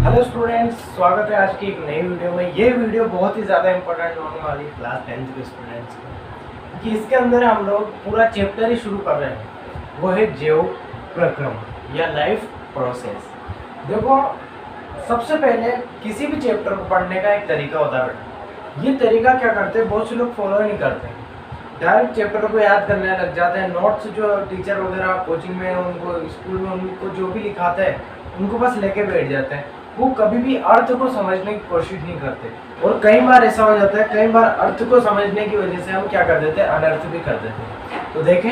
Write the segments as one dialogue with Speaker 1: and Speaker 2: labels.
Speaker 1: Hello students, स्वागत है आज की एक नई वीडियो में। ये वीडियो बहुत ही ज़्यादा इंपॉर्टेंट होने वाली है क्लास 10th के स्टूडेंट्स की, कि इसके अंदर हम लोग पूरा चैप्टर ही शुरू कर रहे हैं। वो है जीव प्रक्रम या लाइफ प्रोसेस। देखो, सबसे पहले किसी भी चैप्टर को पढ़ने का एक तरीका होता है बेटा। ये तरीका क्या करते हैं, बहुत से लोग फॉलो नहीं करते, डायरेक्ट चैप्टर को याद करने लग जाते हैं। नोट्स जो टीचर वगैरह कोचिंग में, उनको स्कूल में उनको जो भी लिखाते हैं उनको बस लेके बैठ जाते हैं। वो कभी भी अर्थ को समझने की कोशिश नहीं करते। और कई बार ऐसा हो जाता है, कई बार अर्थ को समझने की वजह से हम क्या कर देते हैं, अनर्थ भी कर देते हैं। तो देखें,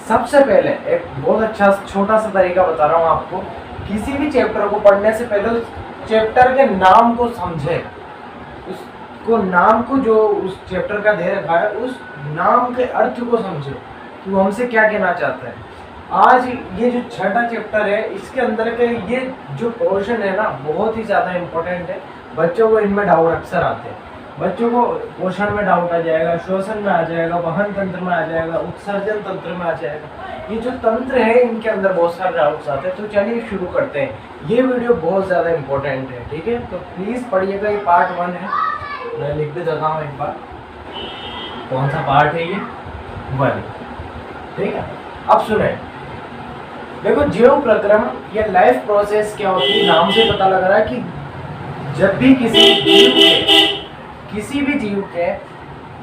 Speaker 1: सबसे पहले एक बहुत अच्छा छोटा सा तरीका बता रहा हूँ आपको। किसी भी चैप्टर को पढ़ने से पहले उस चैप्टर के नाम को समझे, उसको नाम को जो उस चैप्टर का दे रखा है उस नाम के अर्थ को समझे कि वो हमसे क्या कहना चाहता है। आज ये जो छठा चैप्टर है, इसके अंदर के ये जो पोर्शन है ना, बहुत ही ज़्यादा इम्पोर्टेंट है। बच्चों को इनमें डाउट अक्सर आते हैं। बच्चों को पोषण में डाउट आ जाएगा, श्वसन में आ जाएगा, वहन तंत्र में आ जाएगा, उत्सर्जन तंत्र में आ जाएगा। ये जो तंत्र है इनके अंदर बहुत सारे डाउट्स आते हैं। तो चलिए शुरू करते हैं। ये वीडियो बहुत ज़्यादा इम्पोर्टेंट है, ठीक है। तो प्लीज़ पढ़िएगा। ये पार्ट 1 है, मैं लिख भी देता हूँ एक बार कौन सा पार्ट है। ये 1, ठीक है। अब सुने, देखो, जीव प्रक्रम या लाइफ प्रोसेस क्या होती है, नाम से पता लग रहा है कि जब भी किसी भी जीव के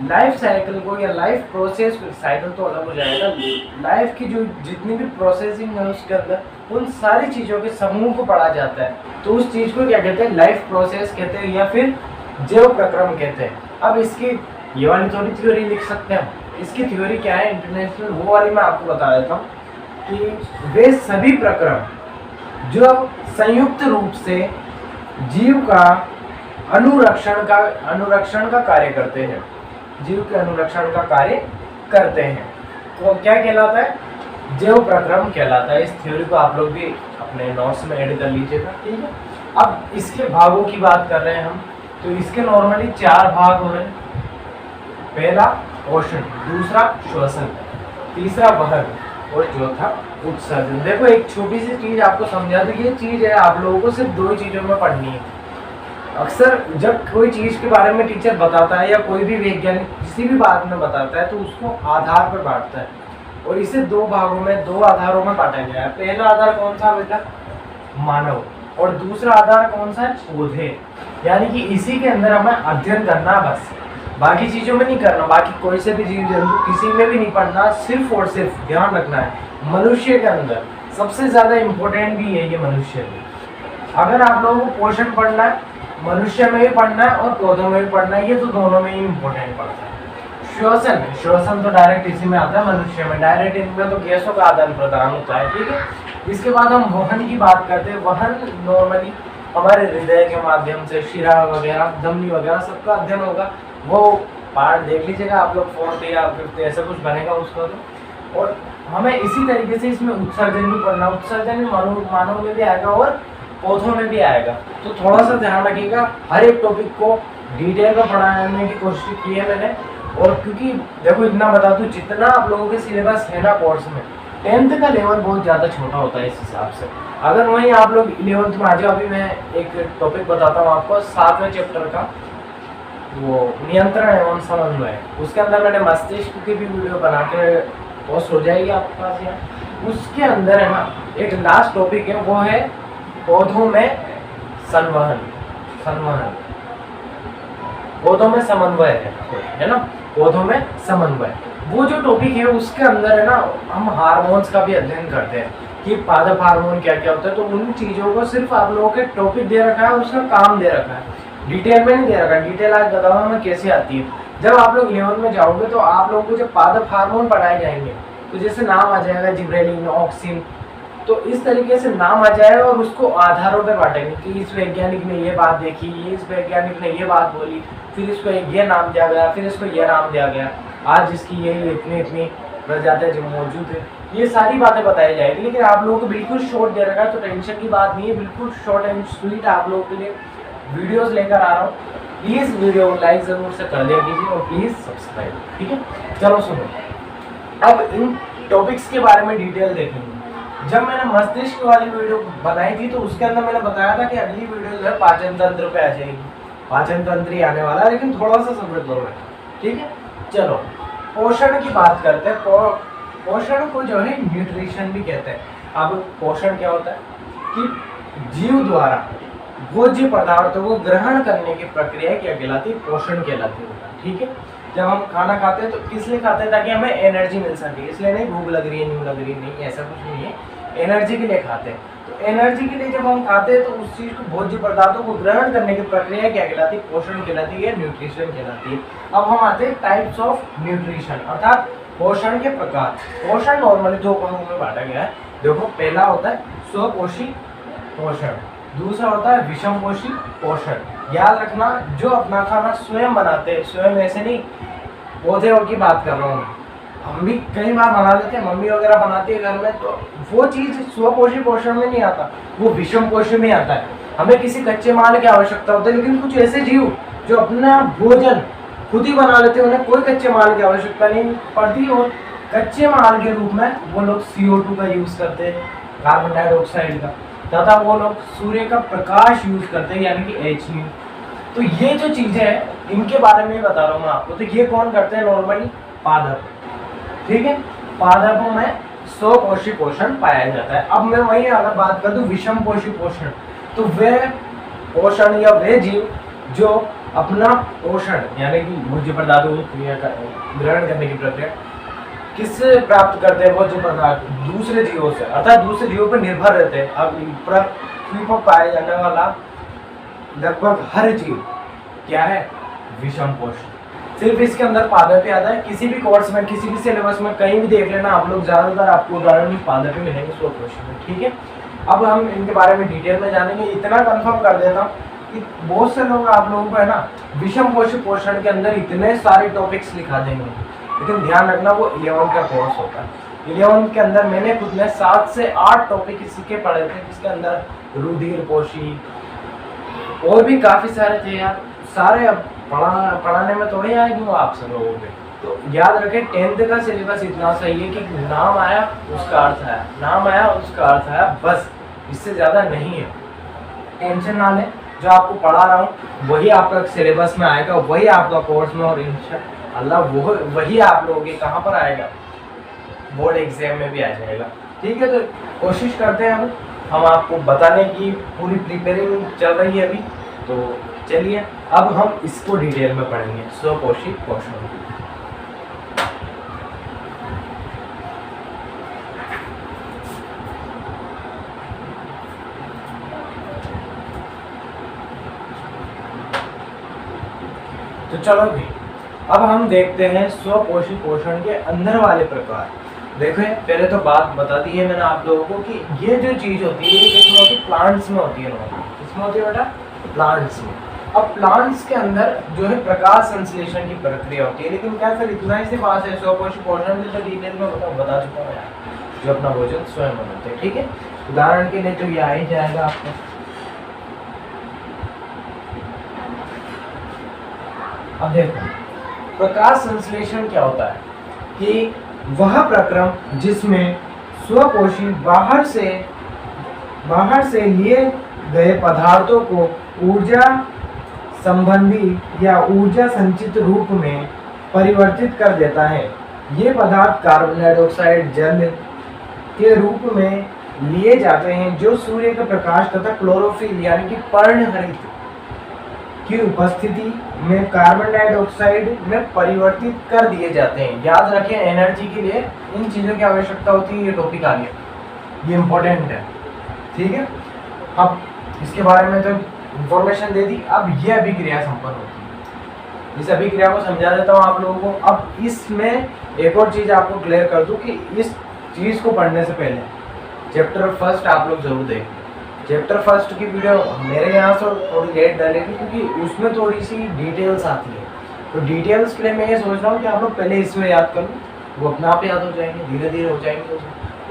Speaker 1: लाइफ साइकिल को या लाइफ प्रोसेस, साइकिल तो अलग हो जाएगा, लाइफ की जो जितनी भी प्रोसेसिंग है उसके अंदर उन सारी चीज़ों के समूह को पढ़ा जाता है। तो उस चीज़ को क्या कहते हैं, लाइफ प्रोसेस कहते हैं या फिर जीव प्रक्रम कहते हैं। अब इसकी ये वाली थोड़ी थ्योरी लिख सकते हैं। इसकी थ्योरी क्या है, इंटरनेशनल वो वाली मैं आपको बता देता हूँ कि वे सभी प्रक्रम जो संयुक्त रूप से जीव का अनुरक्षण का कार्य करते हैं, जीव के अनुरक्षण का कार्य करते हैं, तो क्या कहलाता है, जीव प्रक्रम कहलाता है। इस थ्योरी को आप लोग भी अपने नोट्स में ऐड कर लीजिएगा, ठीक है। अब इसके भागों की बात कर रहे हैं हम, तो इसके नॉर्मली 4 भाग हो रहे हैं। पहला पोषण, दूसरा श्वसन, तीसरा वहन और चौथा उत्सर्जन। देखो, एक छोटी सी चीज आपको समझा दूं, ये चीज है आप लोगों को सिर्फ 2 चीजों में पढ़नी है। अक्सर जब कोई चीज के बारे में टीचर बताता है या कोई भी वैज्ञानिक किसी भी बात में बताता है तो उसको आधार पर बांटता है, और इसे 2 भागों में, 2 आधारों में बांटा गया है। पहला आधार कौन सा बेटा, मानव, और दूसरा आधार कौन सा है, पौधे। यानी कि इसी के अंदर हमें अध्ययन करना, बस बाकी चीज़ों में नहीं करना। बाकी कोई से भी जीव जंतु किसी में भी नहीं पढ़ना, सिर्फ और सिर्फ ध्यान रखना है मनुष्य के अंदर। सबसे ज़्यादा इम्पोर्टेंट भी है ये मनुष्य में। अगर आप लोगों को पोषण पढ़ना है, मनुष्य में भी पढ़ना है और पौधों में भी पढ़ना है, ये तो दोनों में ही इम्पोर्टेंट पड़ता है। श्वसन तो डायरेक्ट इसी में आता है, मनुष्य में डायरेक्ट। इनमें तो गैसों का आदान प्रदान होता है, ठीक है। इसके बाद हम वहन की बात करते हैं। वहन नॉर्मली हमारे हृदय के माध्यम से शिरा वगैरह, धमनी वगैरह सबका अध्ययन होगा। वो पार्ट देख लीजिएगा आप लोग, 4th या 5th ऐसा कुछ बनेगा उसका तो। और हमें इसी तरीके से इसमें उत्सर्जन भी पढ़ना। उत्सर्जन भी मानव में भी आएगा और पौधों में भी आएगा। तो थोड़ा सा ध्यान रखिएगा, हर एक टॉपिक को डिटेल में पढ़ाने की कोशिश की है मैंने। और क्योंकि देखो, इतना बता दूँ, जितना आप लोगों के सिलेबस है ना कोर्स में, 10th का लेवल बहुत ज़्यादा छोटा होता है। इस हिसाब से अगर वहीं आप लोग 11th में आ जाओ, अभी मैं एक टॉपिक बताता हूँ आपको, 7वें चैप्टर का, वो नियंत्रण एवं समन्वय। उसके अंदर मैंने मस्तिष्क की भी वीडियो बना के पोस्ट हो जाएगी आपके पास यहाँ। उसके अंदर है ना एक लास्ट टॉपिक है, वो है पौधों में संवहन, पौधों में समन्वय है ना, पौधों में समन्वय। वो जो टॉपिक है उसके अंदर है ना हम हार्मोन्स का भी अध्ययन करते हैं कि पादप हार्मोन क्या क्या होता है। तो उन चीज़ों को सिर्फ आप लोगों के टॉपिक दे रखा है, उसका काम दे रखा है, डिटेल में नहीं दे रखा। डिटेल आज बताऊंगा मैं कैसे आती है। जब आप लोग 11 में जाओगे तो आप लोगों को जब पादप हार्मोन पढ़ाए जाएंगे तो जैसे नाम आ जाएगा, जिब्रेलिन, ऑक्सिन, तो इस तरीके से नाम आ जाएगा और उसको आधारों पर बांटेंगे कि इस वैज्ञानिक ने ये बात देखी, इस वैज्ञानिक ने ये बात बोली, फिर इसको ये नाम दिया गया, फिर इसको ये नाम दिया गया, आज इसकी ये इतनी प्रजातियाँ जो मौजूद है, ये सारी बातें बताई जाएगी। लेकिन आप लोगों को बिल्कुल शॉर्ट दे रखा है, तो टेंशन की बात नहीं है, बिल्कुल शॉर्ट एंड स्वीट आप लोगों के लिए वीडियोस लेकर आ रहा हूँ। प्लीज़ वीडियो को लाइक ज़रूर से कर दिया कीजिए और प्लीज़ सब्सक्राइब, ठीक है। चलो सुनो, अब इन टॉपिक्स के बारे में डिटेल देखेंगे। जब मैंने मस्तिष्क वाली वीडियो बनाई थी तो उसके अंदर मैंने बताया था कि अगली वीडियो जो है पाचन तंत्र पे आ जाएगी, पाचन तंत्र ही आने वाला है, लेकिन थोड़ा सा सब्र करो, ठीक है। चलो पोषण की बात करते हैं। पोषण को जो है न्यूट्रिशन भी कहते हैं। अब पोषण क्या होता है कि जीव द्वारा भोज्य पदार्थों को ग्रहण करने की प्रक्रिया क्या कहलाती है, पोषण कहलाती है, ठीक है। जब हम खाना खाते हैं तो किस लिए खाते हैं, ताकि हमें एनर्जी मिल सके, इसलिए नहीं भूख लग रही है, नींद लग रही है, नहीं, ऐसा कुछ नहीं है, एनर्जी के लिए खाते हैं। तो एनर्जी के लिए जब हम खाते हैं तो उस चीज को, भोज्य पदार्थों को ग्रहण करने की प्रक्रिया क्या कहलाती है, पोषण कहलाती है, न्यूट्रिशन कहलाती है। अब हम आते हैं टाइप्स ऑफ न्यूट्रिशन, अर्थात पोषण के प्रकार। पोषण नॉर्मली दो भागों में बांटा गया है। देखो, पहला होता है स्वपोषी पोषण, दूसरा होता है विषम पोषी पोषण। याद रखना, जो अपना खाना स्वयं बनाते हैं, स्वयं ऐसे नहीं पौधे की बात कर रहा हूँ, हम भी कई बार बना लेते हैं, मम्मी वगैरह बनाती है घर में, तो वो चीज स्वपोषी पोषण में नहीं आता, वो विषम पोषण में आता है। हमें किसी कच्चे माल की आवश्यकता होती है, लेकिन कुछ ऐसे जीव जो अपना भोजन खुद ही बना लेते हैं, उन्हें कोई कच्चे माल की आवश्यकता नहीं पड़ती, और कच्चे माल के रूप में वो लोग CO2 का यूज करते हैं, कार्बन डाइऑक्साइड का, तथा वो लोग सूर्य का प्रकाश यूज करते हैं, यानी कि HU। तो ये जो चीजें हैं इनके बारे में बता रहा हूँ मैं आपको। तो ये कौन करते हैं, नॉर्मली पादप, ठीक है। पादपों में स्वपोषी पोषण पाया जाता है। अब मैं वही अगर बात कर दूं विषम पोषी पोषण, तो वे पोषण या वे जीव जो अपना पोषण यानी कि भोज्य पदार्थों को क्रिया ग्रहण करने की प्रक्रिया किससे प्राप्त करते हैं, भोज्य पदार्थ दूसरे जीवों से, अर्थात दूसरे जीवों पर निर्भर रहते हैं। अब पृथ्वी पर पाया जाने वाला लगभग हर जीव क्या है, विषम पोषण। सिर्फ इसके अंदर पादप आता है। किसी भी कोर्स में, किसी भी सिलेबस में कहीं भी देख लेना आप लोग, ज्यादातर आपको उदाहरण पादप ही मिलेंगे स्वपोषण में, ठीक है। अब हम इनके बारे में डिटेल में जानेंगे। इतना कंफर्म कर देता हूँ कि बहुत से लोग आप लोगों को है ना विषम पोषी पोषण के अंदर इतने सारे टॉपिक्स लिखा देंगे, लेकिन ध्यान रखना वो 11 का कोर्स होता है। 11 के अंदर मैंने खुद में 7 से 8 टॉपिक इसी के पढ़े थे, जिसके अंदर रुधिर पोषी और भी काफी सारे थे यार। सारे अब पढ़ाने में थोड़े आएगी वो आप सब लोगों पे। तो याद रखें 10th का सिलेबस इतना सही है कि नाम आया उसका अर्थ आया, नाम आया उसका अर्थ आया, बस इससे ज्यादा नहीं है। टेंशन ना लें, जो आपको पढ़ा रहा हूँ वही आपका सिलेबस में आएगा, वही आपका कोर्स में, और इंशाअल्लाह वो वही आप लोगों के कहाँ पर आएगा, बोर्ड एग्जाम में भी आ जाएगा, ठीक है। तो कोशिश करते हैं हम आपको बताने की, पूरी प्रिपेयरिंग चल रही है अभी। तो चलिए अब हम इसको डिटेल में पढ़ेंगे, स्वपोषी पोषण। तो चलो भी अब हम देखते हैं स्वपोषी पोषण के अंदर वाले प्रकार। देखो पहले तो बात बता दी है मैंने आप लोगों को कि ये जो चीज होती है ये किसमें होती है, प्लांट्स में होती है। किसमें होती है बेटा, प्लांट्स में। अब प्लांट्स के अंदर जो है प्रकाश संश्लेषण की प्रक्रिया होती है, लेकिन क्या सर इतना ही से बात है, स्वपोषी पोषण की तो डिटेल में बता चुका हूँ यार, जो अपना भोजन स्वयं बनाते हैं, ठीक है। उदाहरण के लिए तो ये आ ही जाएगा आपको। अब देखो प्रकाश संश्लेषण क्या होता है कि वह प्रक्रम जिसमें स्वपोषी बाहर से लिए गए पदार्थों को ऊर्जा संबंधी या ऊर्जा संचित रूप में परिवर्तित कर देता है। ये पदार्थ कार्बन डाइऑक्साइड जल के रूप में लिए जाते हैं, जो सूर्य का प्रकाश तथा क्लोरोफिल यानी कि पर्णहरित की उपस्थिति में कार्बन डाइऑक्साइड में परिवर्तित कर दिए जाते हैं। याद रखें एनर्जी के लिए इन चीज़ों की आवश्यकता होती है। ये टॉपिक आ गया, ये इम्पोर्टेंट है, ठीक है। अब इसके बारे में तो इंफॉर्मेशन दे दी, अब ये अभिक्रिया संपन्न होती है। इस अभिक्रिया को समझा देता हूँ आप लोगों को। अब इसमें एक और चीज़ आपको क्लियर कर दूँ कि इस चीज़ को पढ़ने से पहले चैप्टर फर्स्ट आप लोग जरूर देखें। चैप्टर फर्स्ट की वीडियो मेरे यहाँ से थोड़ी लेट डालेगी, क्योंकि उसमें थोड़ी सी डिटेल्स आती है। तो डिटेल्स के लिए मैं ये सोच रहा हूँ कि आप लोग पहले इसमें याद कर लो, वो अपने आप याद हो जाएंगे, धीरे धीरे हो जाएंगे।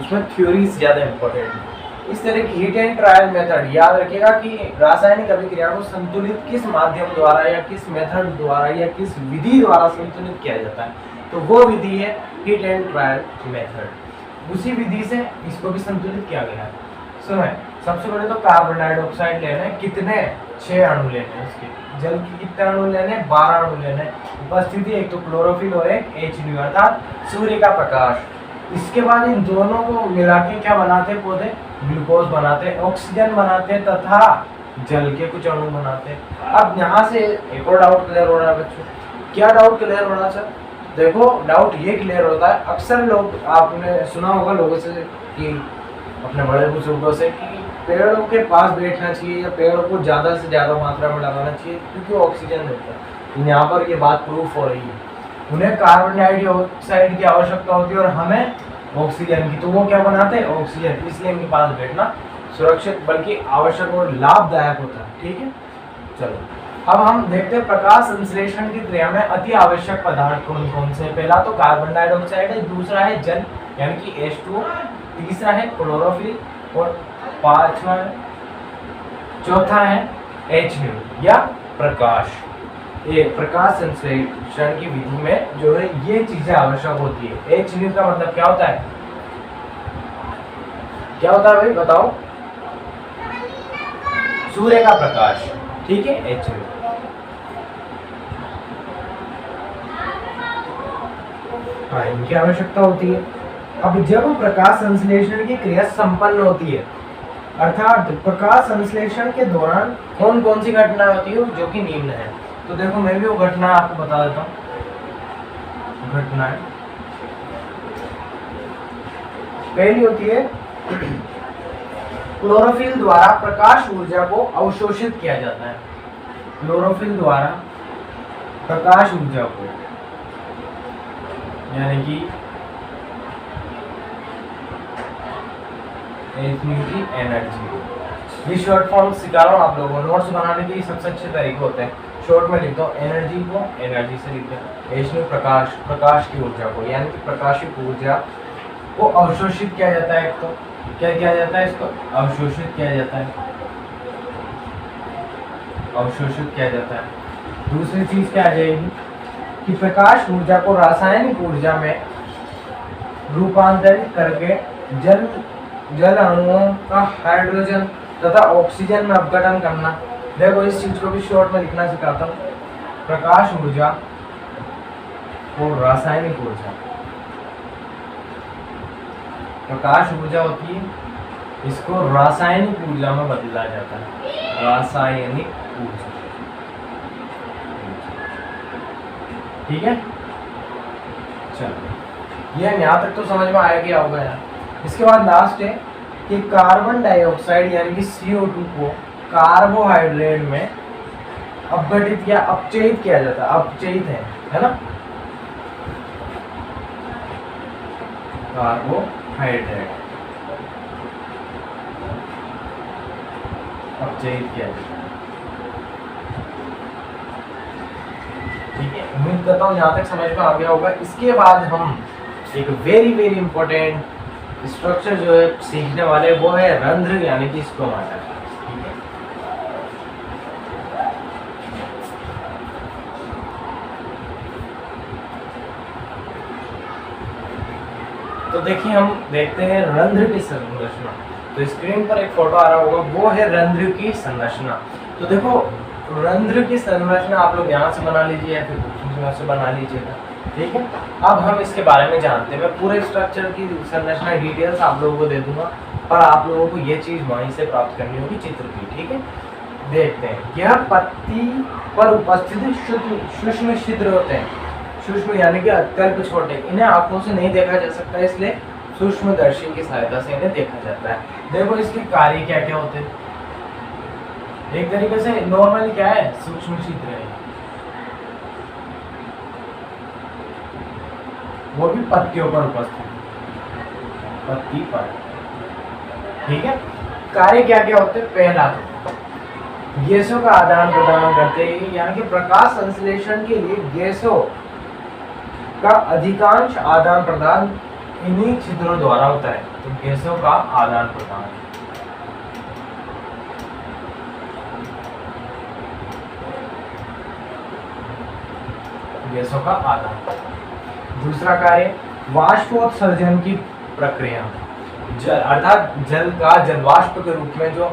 Speaker 1: उसमें थ्योरीज ज़्यादा इंपॉर्टेंट है। इस तरह की हीट एंड ट्रायल मेथड याद रखिएगा कि रासायनिक अभिक्रिया को संतुलित किस माध्यम द्वारा या किस मेथड द्वारा या किस विधि द्वारा संतुलित किया जाता है, तो वो विधि है हीट एंड ट्रायल मेथड। उसी विधि से इसको भी संतुलित किया गया है। सुनो, सबसे पहले तो कार्बन डाइऑक्साइड लेना है, कितने 6 अणु लेने हैं उसके। जल के कितने अणु लेने हैं? 12 अणु लेने हैं। उपस्थिति एक तो क्लोरोफिल और एक H2 अर्थात सूर्य का प्रकाश। इसके बाद इन दोनों को मिला के क्या बनाते हैं पौधे? ग्लूकोज बनाते हैं, ऑक्सीजन बनाते हैं तथा जल के कुछ अणु बनाते हैं। अब यहाँ से एक और डाउट क्लियर हो रहा है बच्चों। क्या डाउट क्लियर हो रहा है सर? देखो, डाउट ये क्लियर होता है, अक्सर लोग आपने सुना होगा लोगों से कि अपने बड़े बुजुर्गों से कि पेड़ों के पास बैठना चाहिए या पेड़ों को ज़्यादा से ज़्यादा मात्रा में लगाना चाहिए क्योंकि ऑक्सीजन देता है। यहाँ पर ये बात प्रूफ हो रही है। उन्हें कार्बन डाइऑक्साइड की आवश्यकता होती है और हमें ऑक्सीजन की, तो वो क्या बनाते हैं? ऑक्सीजन। इसलिए इनके पास बैठना सुरक्षित बल्कि आवश्यक और लाभदायक होता है। ठीक है, चलो अब हम देखते हैं प्रकाश संश्लेषण की क्रिया में अति आवश्यक पदार्थ कौन कौन से। पहला तो कार्बन डाइऑक्साइड है, दूसरा है जल यानी कि H2O, तीसरा है क्लोरोफिल और पांचवा है, चौथा है H2 या प्रकाश। ये प्रकाश संश्लेषण की विधि में जो है ये चीजें आवश्यक होती है। H2 का मतलब क्या होता है? क्या होता है भाई बताओ? सूर्य का प्रकाश। ठीक है, H2। हाँ, इनकी आवश्यकता होती है। अब जब प्रकाश संश्लेषण की क्रिया संपन्न होती है अर्थात प्रकाश संश्लेषण के दौरान कौन कौन सी घटनाएं होती है जो कि निम्न है। तो देखो, मैं भी वो घटना आपको बता देता हूँ। घटनाएं पहली होती है क्लोरोफिल द्वारा प्रकाश ऊर्जा को अवशोषित किया जाता है। क्लोरोफिल द्वारा प्रकाश ऊर्जा को यानी कि की एनर्जी। ये शॉर्ट फॉर्म सिखा रहा हूँ आप लोगों को, नोट्स बनाने के लिए सबसे अच्छे तरीके होते हैं। शॉर्ट में लिखता हूँ एनर्जी को, एनर्जी से लिखते हैं H2 प्रकाश, प्रकाश की ऊर्जा को यानी कि प्रकाशिक ऊर्जा को अवशोषित किया जाता है। एक तो क्या किया जाता है? इसको अवशोषित किया जाता है, अवशोषित किया जाता है। दूसरी चीज क्या आ जाएगी कि प्रकाश ऊर्जा को रासायनिक ऊर्जा में रूपांतरित करके जल अणुओं का हाइड्रोजन तथा ऑक्सीजन में अपघटन करना। देखो, इस चीज को भी शॉर्ट में लिखना सिखाता हूँ। प्रकाश ऊर्जा और रासायनिक ऊर्जा, प्रकाश ऊर्जा होती है, इसको रासायनिक ऊर्जा में बदला जाता है। रासायनिक ऊर्जा, ठीक है। चलो, ये यहाँ तक तो समझ में आ गया होगा यार। इसके बाद लास्ट है कि कार्बन डाइऑक्साइड यानी कि CO2 को कार्बोहाइड्रेट में अपघटित या अपचयित किया जाता है। अपचयित है ना? कार्बोहाइड्रेट अपचयित किया जाता है। ठीक है, उम्मीद करता हूँ यहाँ तक समझ में आ गया होगा। इसके बाद हम एक वेरी वेरी इंपॉर्टेंट स्ट्रक्चर जो है सीखने वाले, वो है रंध्र यानी कि स्टोमाटा। ठीक है, तो देखिए हम देखते हैं रंध्र की संरचना। तो स्क्रीन पर एक फोटो आ रहा होगा, वो है रंध्र की संरचना। तो देखो, रंध्र की संरचना आप लोग यहाँ से बना लीजिए या फिर से बना लीजिएगा। ठीक है, अब हम इसके बारे में जानते हैं। मैं पूरे स्ट्रक्चर की संरचना डिटेल्स आप लोगों को दे दूंगा, पर आप लोगों को ये चीज वहीं से प्राप्त करनी होगी, चित्र की। ठीक है, देखते हैं। यह पत्ती पर उपस्थित सूक्ष्म छिद्र होते हैं। सूक्ष्म यानी कि अत्यल्प छोटे, इन्हें आंखों से नहीं देखा जा सकता, इसलिए सूक्ष्मदर्शी की सहायता से इन्हें देखा जाता है। देखो, इसके कार्य क्या क्या होते हैं। एक तरीके से नॉर्मली क्या है, सूक्ष्म छिद्र है, वो भी पत्तियों पर उपस्थित, पत्ती पर। ठीक है, कार्य क्या क्या होते हैं। पहला तो गैसों का आदान प्रदान करते हैं, यानी कि प्रकाश संश्लेषण के लिए गैसों का अधिकांश आदान प्रदान इन्हीं छिद्रों द्वारा होता है। तो गैसों का आदान प्रदान, गैसों का आदान। दूसरा कार्य वाष्पोत्सर्जन की प्रक्रिया जल अर्थात जल का जलवाष्प के रूप में जो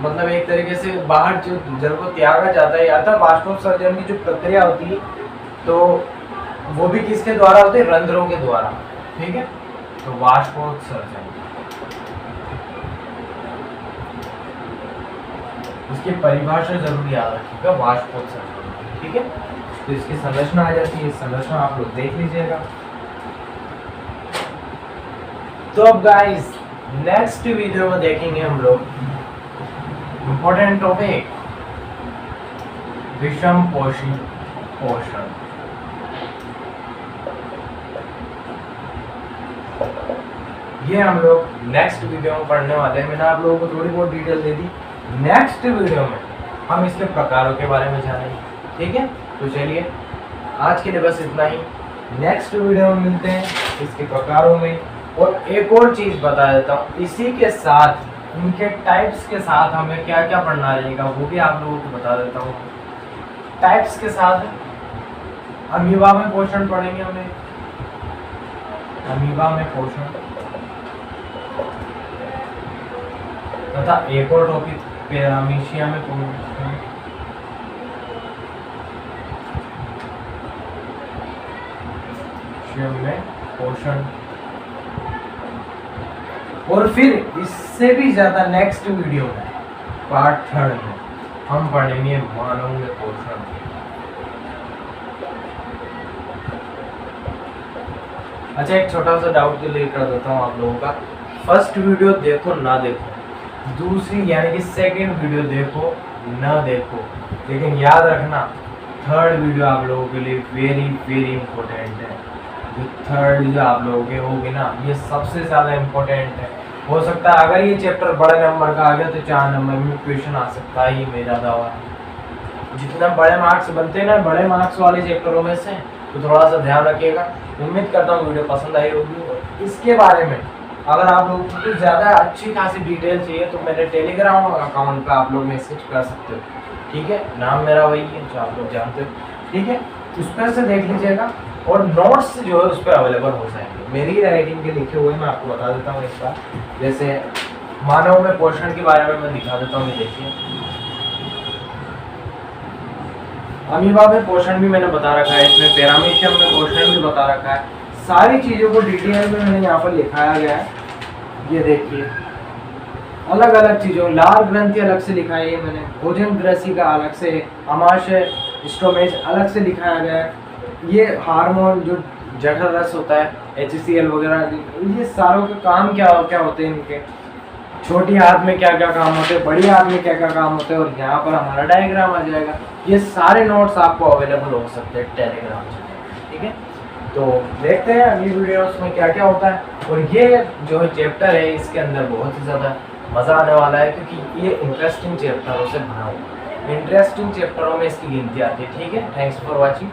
Speaker 1: मतलब एक तरीके से बाहर जो जल को त्यागा जाता है अर्थात वाष्पोत्सर्जन की जो प्रक्रिया होती है तो वो भी किसके द्वारा होती है, रंध्रों के द्वारा। ठीक है, तो वाष्पोत्सर्जन उसकी परिभाषा जरूर याद रखिएगा, वाष्पोत्सर्जन। ठीक है, तो इसकी संरचना आ जाती है, संरचना आप लोग देख लीजिएगा। तो अब गाइस नेक्स्ट वीडियो में देखेंगे हम लोग इंपॉर्टेंट टॉपिक विषम पोषी पोषण। ये हम लोग नेक्स्ट वीडियो में पढ़ने वाले हैं। मैंने आप लोगों को थोड़ी बहुत डिटेल दे दी। नेक्स्ट वीडियो में हम इसके प्रकारों के बारे में जानेंगे। ठीक है, तो चलिए आज के लिए बस इतना ही। नेक्स्ट वीडियो में मिलते हैं इसके प्रकारों में। और एक और चीज बता देता हूँ, इसी के साथ इनके टाइप्स के साथ हमें क्या क्या पढ़ना रहेगा वो भी आप लोगों को बता देता हूँ। टाइप्स के साथ अमीबा में पोषण पढ़ेंगे हमें, अमीबा में पोषण तथा एक और टॉपिक पैरामीशिया में पोषण, में पोषण। और फिर इससे भी ज्यादा नेक्स्ट वीडियो में पार्ट 3 में हम पढ़ेंगे मानव में पोषण। अच्छा, एक छोटा सा डाउट क्लियर कर देता हूँ आप लोगों का। फर्स्ट वीडियो देखो ना देखो, दूसरी यानी कि सेकंड वीडियो देखो ना देखो, लेकिन याद रखना थर्ड वीडियो आप लोगों के लिए वेरी वेरी इंपॉर्टेंट है। जो थर्ड जो आप लोगों के होगी ना, ये सबसे ज़्यादा इम्पोर्टेंट है। हो सकता है अगर ये चैप्टर बड़े नंबर का आ गया तो 4 नंबर में क्वेश्चन आ सकता है, ये मेरा दावा है। जितना बड़े मार्क्स बनते हैं ना बड़े मार्क्स वाले चैप्टरों में से, तो थोड़ा सा ध्यान रखिएगा। उम्मीद करता हूँ वीडियो पसंद आई होगी। और इसके बारे में अगर आप लोगों को कुछ ज़्यादा अच्छी खासी डिटेल चाहिए तो मेरे टेलीग्राम अकाउंट पर आप लोग मैसेज कर सकते हो। ठीक है, नाम मेरा वही है जो आप लोग जानते हो। ठीक है, उस पर से देख लीजिएगा। और नोट्स जो है उस पर अवेलेबल हो जाएंगे, मेरी राइटिंग के लिखे हुए मैं आपको बता देता हूँ। इस बार जैसे मानव में पोषण के बारे में मैं दिखा देता हूँ। देखिए, अमीबा में पोषण भी मैंने बता रखा है, इसमें पैरामीशियम में पोषण भी बता रखा है। सारी चीज़ों को डिटेल में मैंने यहाँ पर लिखाया गया है। ये देखिए, अलग अलग चीज़ों, लाल ग्रंथि अलग से लिखा है मैंने, भोजन ग्रसी का अलग से, अमाशय स्टोमेज अलग से लिखाया गया है। ये हार्मोन जो जठर रस होता है, HCl वगैरह, ये सारों के काम क्या क्या होते हैं इनके, छोटी हाथ में क्या क्या काम होते हैं, बड़ी हाथ में क्या क्या काम होते हैं, और यहाँ पर हमारा डायग्राम आ जाएगा। ये सारे नोट्स आपको अवेलेबल हो सकते हैं टेलीग्राम से। ठीक है, तो देखते हैं अगली वीडियोस में क्या क्या होता है। और ये जो चैप्टर है इसके अंदर बहुत ही ज़्यादा मज़ा आने वाला है, क्योंकि ये इंटरेस्टिंग चैप्टरों से बना हुआ है। इंटरेस्टिंग चैप्टरों में इसकी गिनती आती है। ठीक है, थैंक्स फॉर वॉचिंग।